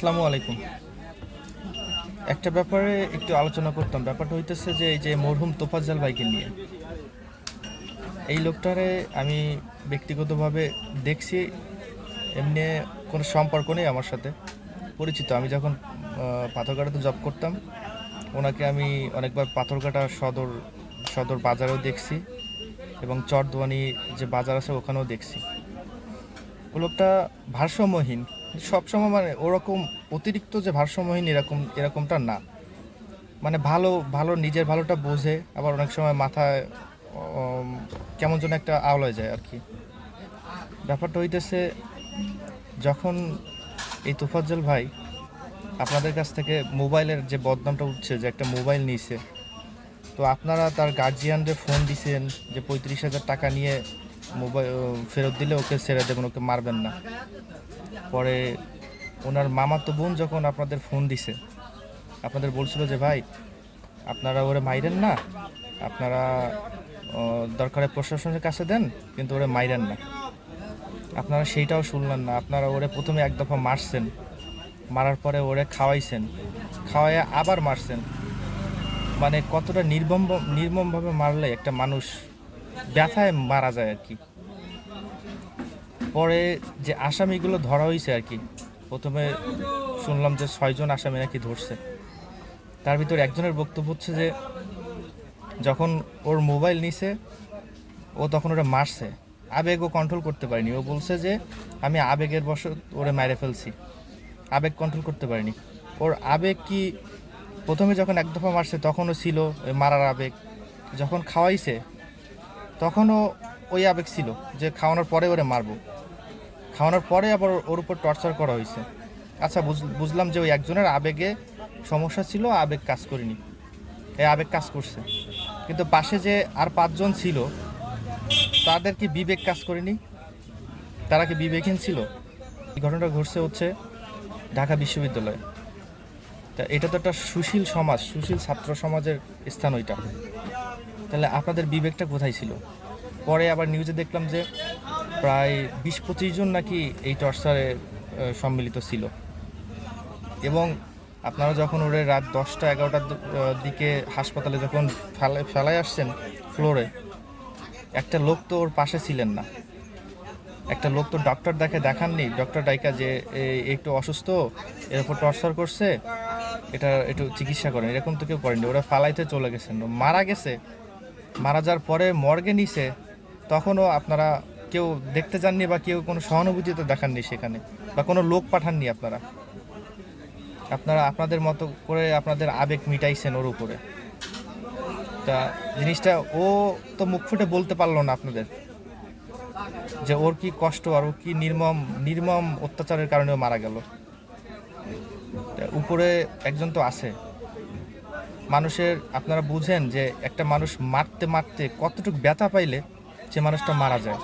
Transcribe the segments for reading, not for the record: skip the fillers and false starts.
আসসালামু আলাইকুম। একটা ব্যাপারে একটু আলোচনা করতাম। ব্যাপারটা হইতেছে যে এই যে মরহুম তোফাজ্জল ভাইকে নিয়ে, এই লোকটারে আমি ব্যক্তিগতভাবে দেখছি। এমনি কোনো সম্পর্ক নেই আমার সাথে, পরিচিত। আমি যখন পাথরঘাটাতে জব করতাম, ওনাকে আমি অনেকবার পাথরঘাটা সদর সদর বাজারেও দেখছি এবং চরদোয়ানি যে বাজার আছে ওখানেও দেখছি। ও লোকটা ভারসাম্যহীন, সবসময় মানে ওরকম অতিরিক্ত যে ভারসাম্যহীন এরকমটা না। মানে ভালো ভালো নিজের ভালোটা বোঝে, আবার অনেক সময় মাথায় উম, কেমন যেন একটা আওলায় যায় আর কি। ব্যাপারটা হইতেছে, যখন এই তোফাজ্জল ভাই আপনাদের কাছ থেকে মোবাইলের যে বদনামটা উঠছে যে একটা মোবাইল নিয়েছে, তো আপনারা তার গার্জিয়ানদের ফোন দিছেন যে 35,000 টাকা নিয়ে মোবাইল ফেরত দিলে ওকে ছেড়ে দেবেন, ওকে মারবেন না। পরে ওনার মামাতো বোন যখন আপনাদের ফোন দিছে, আপনাদের বলছিল যে ভাই আপনারা ওরে মাইরেন না, আপনারা দরকারে প্রশাসনের কাছে দেন, কিন্তু ওরে মাইরেন না। আপনারা সেইটাও শুনলেন না। আপনারা ওরে প্রথমে এক দফা মারছেন, মারার পরে ওরে খাওয়াইছেন, খাওয়াইয়া আবার মারছেন। মানে কতটা নির্মমভাবে মারলে একটা মানুষ ব্যথায় মারা যায় আর কি। পরে যে আসামিগুলো ধরা হয়েছে আর কি, প্রথমে শুনলাম যে 6জন আসামি নাকি ধরছে। তার ভিতর একজনের বক্তব্য হচ্ছে যে যখন ওর মোবাইল নিছে, ও তখন ওরা মারছে, আবেগ ও কন্ট্রোল করতে পারেনি। ও বলছে যে আমি আবেগের বশত ওরে মেরে ফেলছি, আবেগ কন্ট্রোল করতে পারিনি। ওর আবেগ কি, প্রথমে যখন এক দফা মারছে তখনও ছিল ওই মারার আবেগ, যখন খাওয়াইছে তখনও ওই আবেগ ছিল যে খাওয়ানোর পরে ওরে মারবো, খাওয়ানোর পরে আবার ওর উপর টর্চার করা হয়েছে। আচ্ছা, বুঝলাম যে ওই একজনের আবেগে সমস্যা ছিল, আবেগ কাজ করেনি, এই আবেগ কাজ করছে। কিন্তু পাশে যে আর 5জন ছিল, তাদের কি বিবেক কাজ করেনি? তারা কি বিবেকহীন ছিল? এই ঘটনাটা ঘটছে হচ্ছে ঢাকা বিশ্ববিদ্যালয়ে। তা এটা তো একটা সুশীল সমাজ, সুশীল ছাত্র সমাজের স্থান ওইটা। তাহলে আপনাদের বিবেকটা কোথায় ছিল? পরে আবার নিউজে দেখলাম যে প্রায় 20-25 জন নাকি এই টর্চারে সম্মিলিত ছিল। এবং আপনারা যখন ওরে রাত 10টা-11টার দিকে হাসপাতালে যখন ফেলায় আসছেন ফ্লোরে, একটা লোক তো ওর পাশে ছিলেন না। একটা লোক তো ডক্টর দেখাননি, ডক্টর ডাইকা যে একটু অসুস্থ, এর উপর টর্চার করছে, এটা একটু চিকিৎসা করেন, এরকম তো কেউ করেনি। ওরা ফালাইতে চলে গেছেন, মারা গেছে। মারা যাওয়ার পরে মর্গে নিছে, তখনও আপনারা কেউ দেখতে যাননি বা কেউ কোনো সহানুভূতি তো দেখাননি সেখানে, বা কোনো লোক পাঠাননি। আপনারা আপনারা আপনাদের মতো করে আপনাদের আবেগ মিটাইছেন ওর উপরে। তা জিনিসটা ও তো মুখ ফুটে বলতে পারলো না আপনাদের যে ওর কি কষ্ট আর ও কি নির্মম নির্মম অত্যাচারের কারণে ও মারা গেল। তা উপরে একজন তো আছে মানুষের। আপনারা বুঝেন যে একটা মানুষ মারতে মারতে কতটুকু ব্যথা পাইলে যে মানুষটা মারা যায়।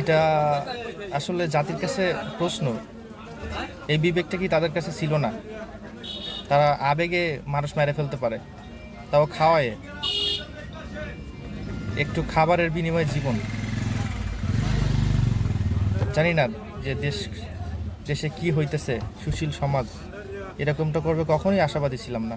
এটা আসলে জাতির কাছে প্রশ্ন, এই বিবেকটা কি তাদের কাছে ছিল না? তারা আবেগে মানুষ মেরে ফেলতে পারে, তাও খাওয়ায়, একটু খাবারের বিনিময়ে জীবন। জানি না যে দেশে কি হইতেছে, সুশীল সমাজ এরকমটা করবে কখনোই আশাবাদী ছিলাম না।